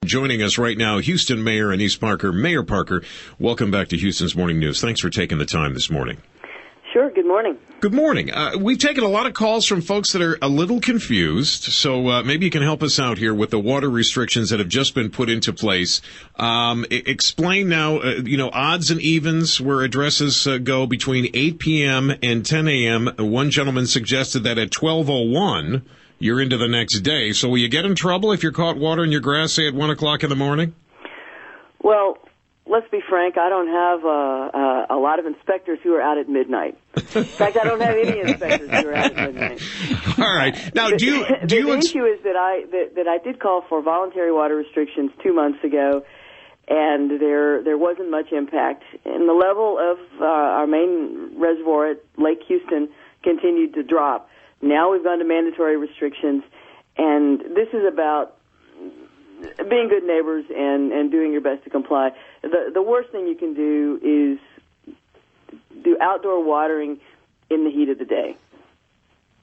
Joining us right now, Houston Mayor Annise Parker. Mayor Parker, welcome back to Houston's Morning News. Thanks for taking the time this morning. Sure. Good morning. Good morning. We've taken a lot of calls from folks that are a little confused, so maybe you can help us out here with the water restrictions that have just been put into place. Explain now, odds and evens where addresses go between 8 p.m. and 10 a.m. One gentleman suggested that at 12:01, you're into the next day. So will you get in trouble if you're caught watering your grass, say, at 1 o'clock in the morning? Well, let's be frank. I don't have a lot of inspectors who are out at midnight. In fact, I don't have any inspectors who are out at midnight. All right. Now, the issue is that I did call for voluntary water restrictions 2 months ago, and there wasn't much impact. And the level of our main reservoir at Lake Houston continued to drop. Now we've gone to mandatory restrictions, and this is about being good neighbors and doing your best to comply. The worst thing you can do is do outdoor watering in the heat of the day.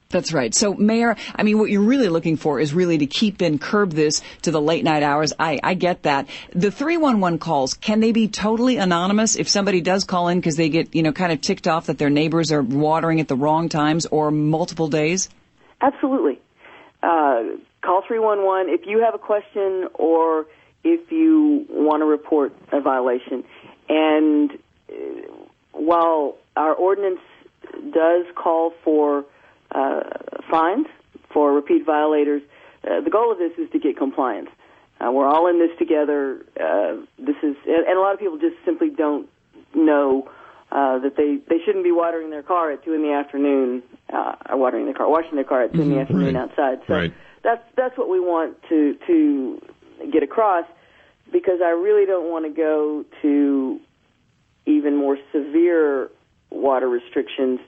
That's right. So, Mayor, I mean, what you're really looking for is really to curb this to the late night hours. I get that. The 311 calls, can they be totally anonymous if somebody does call in because they get, kind of ticked off that their neighbors are watering at the wrong times or multiple days? Absolutely. Call 311 if you have a question or if you want to report a violation. And while our ordinance does call for fines for repeat violators, the goal of this is to get compliance. We're all in this together. And a lot of people just simply don't know that they shouldn't be watering their car at 2 in the afternoon, washing their car at 2 in the afternoon outside. So that's what we want to get across, because I really don't want to go to even more severe water restrictions,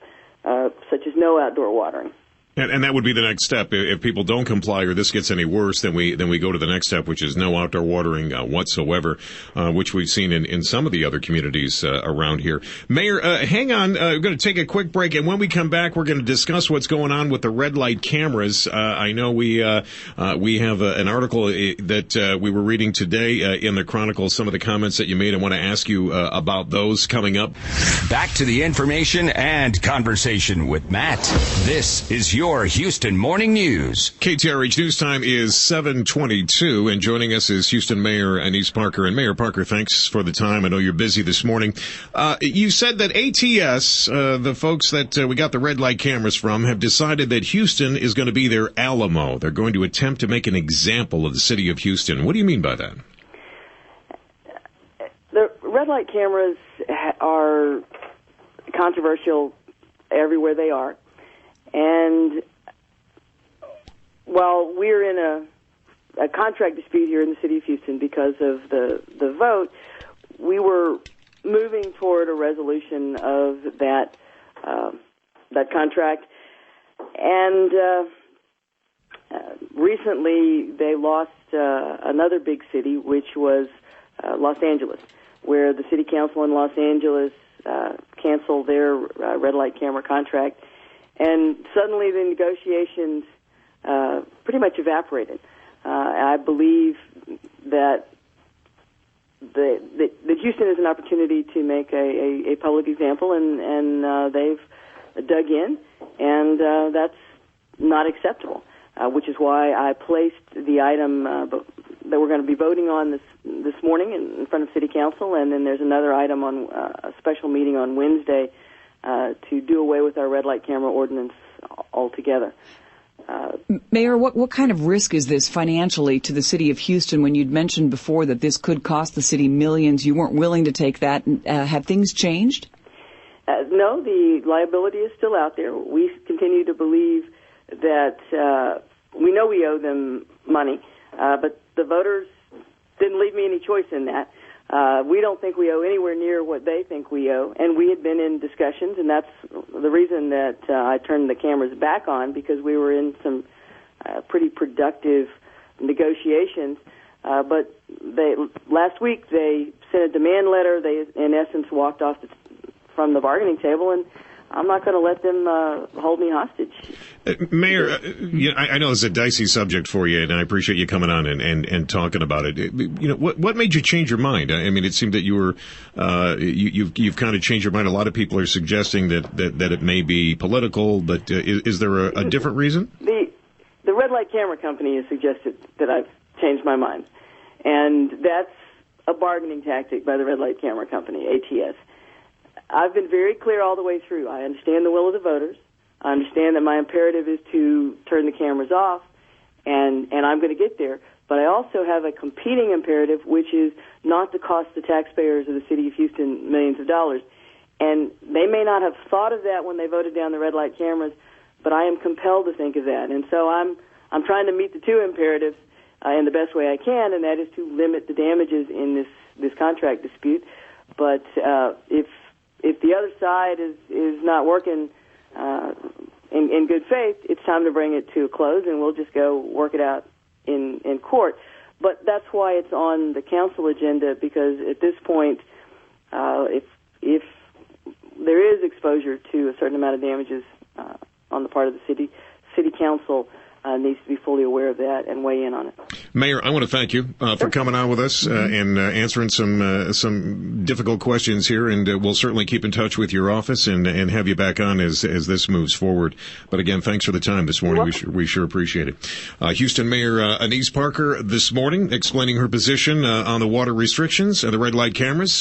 such as no outdoor watering. And that would be the next step. If people don't comply or this gets any worse, then we go to the next step, which is no outdoor watering whatsoever, which we've seen in some of the other communities around here. Mayor, hang on. We're going to take a quick break, and when we come back, we're going to discuss what's going on with the red light cameras. I know we have an article that we were reading today in the Chronicle, some of the comments that you made. I want to ask you about those coming up. Back to the information and conversation with Matt. This is your Houston Morning News. KTRH News Time is 7:22, and joining us is Houston Mayor Annise Parker. And Mayor Parker, thanks for the time. I know you're busy this morning. You said that ATS, the folks that we got the red light cameras from, have decided that Houston is going to be their Alamo. They're going to attempt to make an example of the city of Houston. What do you mean by that? The red light cameras are controversial everywhere they are. And while we're in a contract dispute here in the city of Houston because of the vote, we were moving toward a resolution of that contract. And recently they lost another big city, which was Los Angeles, where the city council in Los Angeles canceled their red light camera contract. And suddenly the negotiations pretty much evaporated. I believe that Houston is an opportunity to make a public example, and they've dug in, and that's not acceptable, which is why I placed the item that we're going to be voting on this morning in front of City Council, and then there's another item on a special meeting on Wednesday to do away with our red light camera ordinance altogether. Mayor, what kind of risk is this financially to the city of Houston when you'd mentioned before that this could cost the city millions? You weren't willing to take that. Have things changed? No, the liability is still out there. We continue to believe that we know we owe them money, but the voters didn't leave me any choice in that. We don't think we owe anywhere near what they think we owe, and we had been in discussions, and that's the reason that I turned the cameras back on, because we were in some pretty productive negotiations. But last week they sent a demand letter. They, in essence, walked off from the bargaining table, and I'm not going to let them hold me hostage. Mayor, I know it's a dicey subject for you, and I appreciate you coming on and talking about it. What made you change your mind? I mean, it seemed that you were you've kind of changed your mind. A lot of people are suggesting that it may be political, but is there a different reason? The red light camera company has suggested that I've changed my mind, and that's a bargaining tactic by the red light camera company, ATS. I've been very clear all the way through. I understand the will of the voters. I understand that my imperative is to turn the cameras off, and I'm going to get there. But I also have a competing imperative, which is not to cost the taxpayers of the city of Houston millions of dollars. And they may not have thought of that when they voted down the red light cameras, but I am compelled to think of that. And so I'm trying to meet the two imperatives in the best way I can, and that is to limit the damages in this contract dispute. But if the other side is not working in good faith, it's time to bring it to a close, and we'll just go work it out in court. But that's why it's on the council agenda, because at this point, if there is exposure to a certain amount of damages on the part of the city council needs to be fully aware of that and weigh in on it. Mayor, I want to thank you for coming on with us and answering some difficult questions here, and we'll certainly keep in touch with your office and have you back on as this moves forward. But again, thanks for the time this morning. We sure appreciate it. Houston Mayor Annise Parker this morning explaining her position on the water restrictions and the red light cameras.